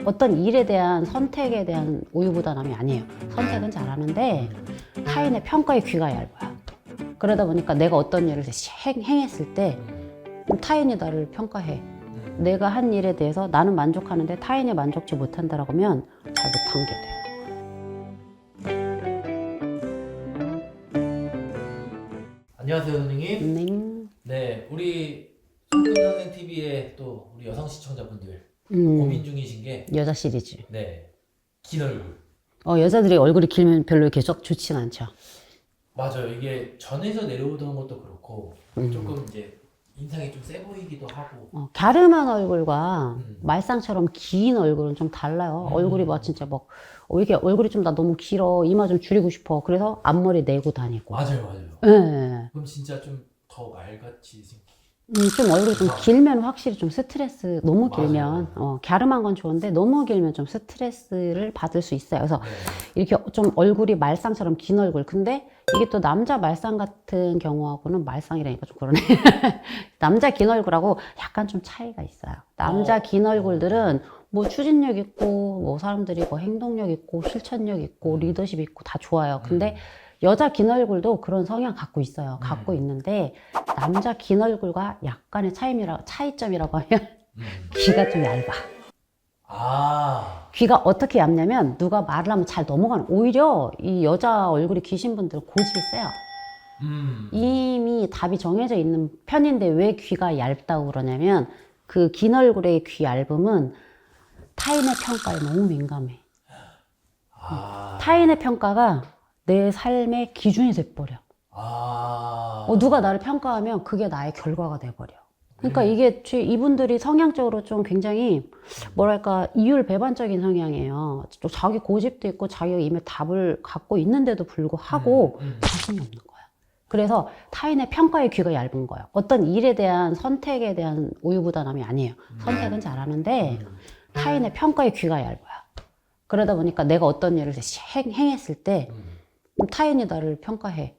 어떤 일에 대한 선택에 대한 우유부단함이 아니에요. 선택은 잘하는데 타인의 평가에 귀가 얇아요. 그러다 보니까 내가 어떤 일을 행했을 때 타인이 나를 평가해. 내가 한 일에 대해서 나는 만족하는데 타인이 만족치 못한다라고 하면 잘 못한 게 돼요. 안녕하세요, 선생님. 네, 우리 손금선생 TV에 또 우리 여성 시청자분들 고민 중이신 게 여자 시리즈. 네, 긴 얼굴. 여자들이 얼굴이 길면 별로 이렇게 썩 좋지가 않죠. 맞아요. 이게 전에서 내려오던 것도 그렇고 조금 이제 인상이 좀 세 보이기도 하고. 갸름한 얼굴과 말상처럼 긴 얼굴은 좀 달라요. 얼굴이 막 진짜 막 이렇게 얼굴이 좀 나 너무 길어, 이마 좀 줄이고 싶어. 그래서 앞머리 내고 다니고. 맞아요. 네. 그럼 진짜 좀 더 말같이 생기. 좀 얼굴이 좀 길면 확실히 좀 스트레스, 너무 길면, 맞아요. 갸름한 건 좋은데 너무 길면 좀 스트레스를 받을 수 있어요. 그래서 네. 이렇게 좀 얼굴이 말상처럼 긴 얼굴. 근데 이게 또 남자 말상 같은 경우하고는 말상이라니까 좀 그러네. 남자 긴 얼굴하고 약간 좀 차이가 있어요. 남자 긴 얼굴들은 뭐 추진력 있고, 뭐 사람들이 뭐 행동력 있고, 실천력 있고, 리더십 있고 다 좋아요. 근데 여자 긴 얼굴도 그런 성향 갖고 있어요. 갖고 있는데 남자 긴 얼굴과 약간의 차이점이라고 하면 귀가 좀 얇아. 아, 귀가 어떻게 얇냐면 누가 말을 하면 잘 넘어가는, 오히려 이 여자 얼굴이 기신 분들은 고집이 세요. 이미 답이 정해져 있는 편인데 왜 귀가 얇다고 그러냐면 그 긴 얼굴의 귀 얇음은 타인의 평가에 너무 민감해. 타인의 평가가 내 삶의 기준이 돼버려. 누가 나를 평가하면 그게 나의 결과가 돼버려. 그러니까 이게 이분들이 성향적으로 좀 굉장히 뭐랄까 이율배반적인 성향이에요. 또 자기 고집도 있고 자기가 이미 답을 갖고 있는데도 불구하고 자신이 없는 거야. 그래서 타인의 평가에 귀가 얇은 거예요. 어떤 일에 대한 선택에 대한 우유부단함이 아니에요. 선택은 잘하는데 타인의 평가에 귀가 얇아요. 그러다 보니까 내가 어떤 일을 행했을 때 타인이 나를 평가해.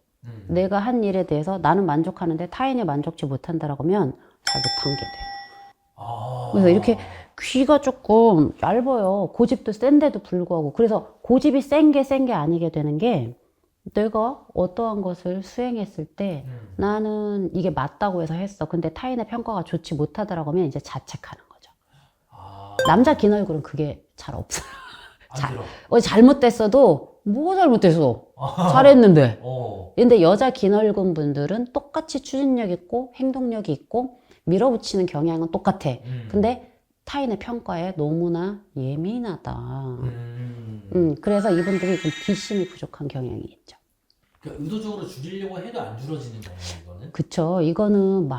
내가 한 일에 대해서 나는 만족하는데 타인이 만족치 못한다라고 하면 잘 못한 게 돼요. 그래서 이렇게 귀가 조금 얇아요. 고집도 센데도 불구하고. 그래서 고집이 센 게 아니게 되는 게 내가 어떠한 것을 수행했을 때 나는 이게 맞다고 해서 했어. 근데 타인의 평가가 좋지 못하더라고 하면 이제 자책하는 거죠. 남자 긴 얼굴은 그게 잘 없어요. 잘못됐어도 뭐가 잘못됐어? 잘했는데. 근데 여자 긴 얼굴 분들은 똑같이 추진력 있고 행동력이 있고 밀어붙이는 경향은 똑같아. 근데 타인의 평가에 너무나 예민하다. 그래서 이분들이 좀 뒷심이 부족한 경향이 있죠. 그러니까 의도적으로 줄이려고 해도 안 줄어지는 거예요, 이거는? 그쵸. 이거는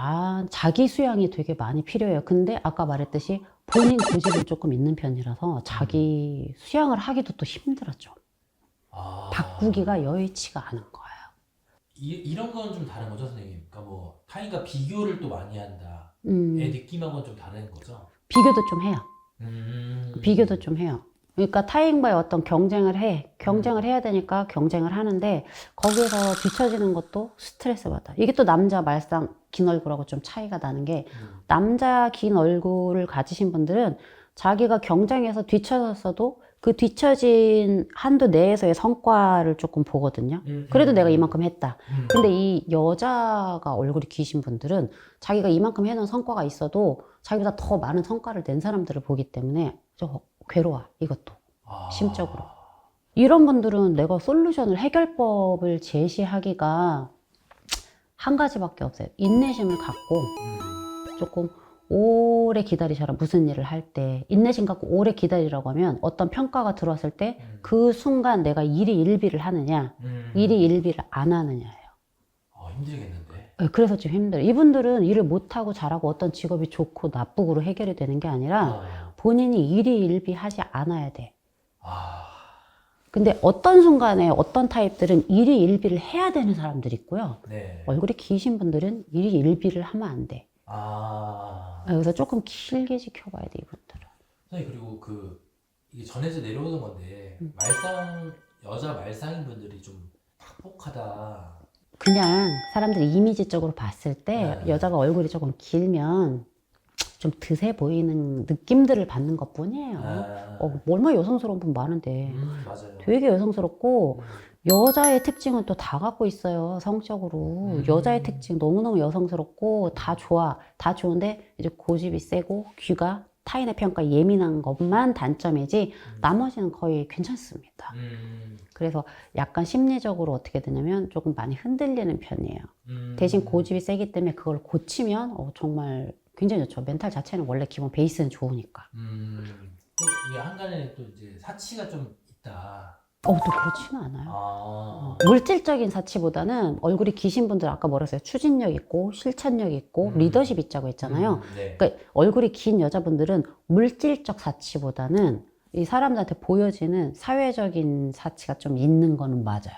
자기 수양이 되게 많이 필요해요. 근데 아까 말했듯이 본인 고집은 조금 있는 편이라서 자기 수양을 하기도 또 힘들었죠. 바꾸기가 여의치가 않은 거예요. 이런 건 좀 다른 거죠, 선생님? 그러니까 뭐 타인과 비교를 또 많이 한다. 의 느낌하고는 좀 다른 거죠? 비교도 좀 해요. 비교도 좀 해요. 그러니까 타인과의 어떤 경쟁을 해야 되니까 경쟁을 하는데 거기에서 뒤처지는 것도 스트레스 받아. 이게 또 남자 말상 긴 얼굴하고 좀 차이가 나는 게 남자 긴 얼굴을 가지신 분들은 자기가 경쟁에서 뒤처졌어도 그 뒤처진 한도 내에서의 성과를 조금 보거든요. 그래도 내가 이만큼 했다. 근데 이 여자가 얼굴이 기신 분들은 자기가 이만큼 해놓은 성과가 있어도 자기보다 더 많은 성과를 낸 사람들을 보기 때문에 괴로워, 이것도. 심적으로. 이런 분들은 내가 솔루션을, 해결법을 제시하기가 한 가지밖에 없어요. 인내심을 갖고 조금 오래 기다리셔라. 무슨 일을 할 때 인내심 갖고 오래 기다리라고 하면 어떤 평가가 들어왔을 때 그 순간 내가 일희일비를 하느냐 일희일비를 안 하느냐예요. 힘들겠는데. 그래서 좀 힘들어요. 이분들은 일을 못하고 잘하고 어떤 직업이 좋고 나쁘고로 해결이 되는 게 아니라 본인이 일희일비 하지 않아야 돼. 근데 어떤 순간에 어떤 타입들은 일희일비를 해야 되는 사람들이 있고요. 네. 얼굴이 기신 분들은 일희일비를 하면 안 돼. 그래서 조금 길게 지켜봐야 돼, 이분들은. 선생님, 그리고 이게 전에서 내려오는 건데 여자 말상인 분들이 좀 팍폭하다. 그냥 사람들이 이미지적으로 봤을 때 여자가 얼굴이 조금 길면 좀 드세 보이는 느낌들을 받는 것 뿐이에요. 얼마나 여성스러운 분 많은데. 맞아요. 되게 여성스럽고, 여자의 특징은 또 다 갖고 있어요. 성적으로. 여자의 특징 너무너무 여성스럽고, 다 좋아. 다 좋은데, 이제 고집이 세고, 귀가 타인의 평가에 예민한 것만 단점이지, 나머지는 거의 괜찮습니다. 그래서 약간 심리적으로 어떻게 되냐면, 조금 많이 흔들리는 편이에요. 대신 고집이 세기 때문에 그걸 고치면, 정말 굉장히 좋죠. 멘탈 자체는 원래 기본 베이스는 좋으니까. 또 이게 한간에 또 이제 사치가 좀 있다. 또 그렇지는 않아요. 물질적인 사치보다는 얼굴이 기신 분들 아까 뭐라 했어요? 추진력 있고 실천력 있고 리더십 있자고 했잖아요. 네. 그러니까 얼굴이 긴 여자분들은 물질적 사치보다는 이 사람들한테 보여지는 사회적인 사치가 좀 있는 거는 맞아요.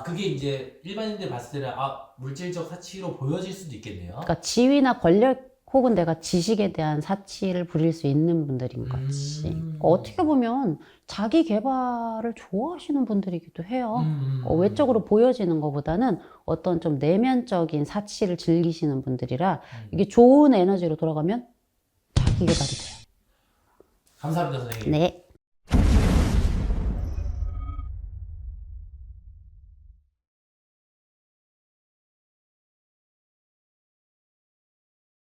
그게 이제 일반인들 봤을 때는 물질적 사치로 보여질 수도 있겠네요. 그러니까 지위나 권력 혹은 내가 지식에 대한 사치를 부릴 수 있는 분들인 거지. 어떻게 보면 자기 개발을 좋아하시는 분들이기도 해요. 외적으로 보여지는 것보다는 어떤 좀 내면적인 사치를 즐기시는 분들이라 이게 좋은 에너지로 돌아가면 자기 개발이 돼요. 감사합니다, 선생님. 네.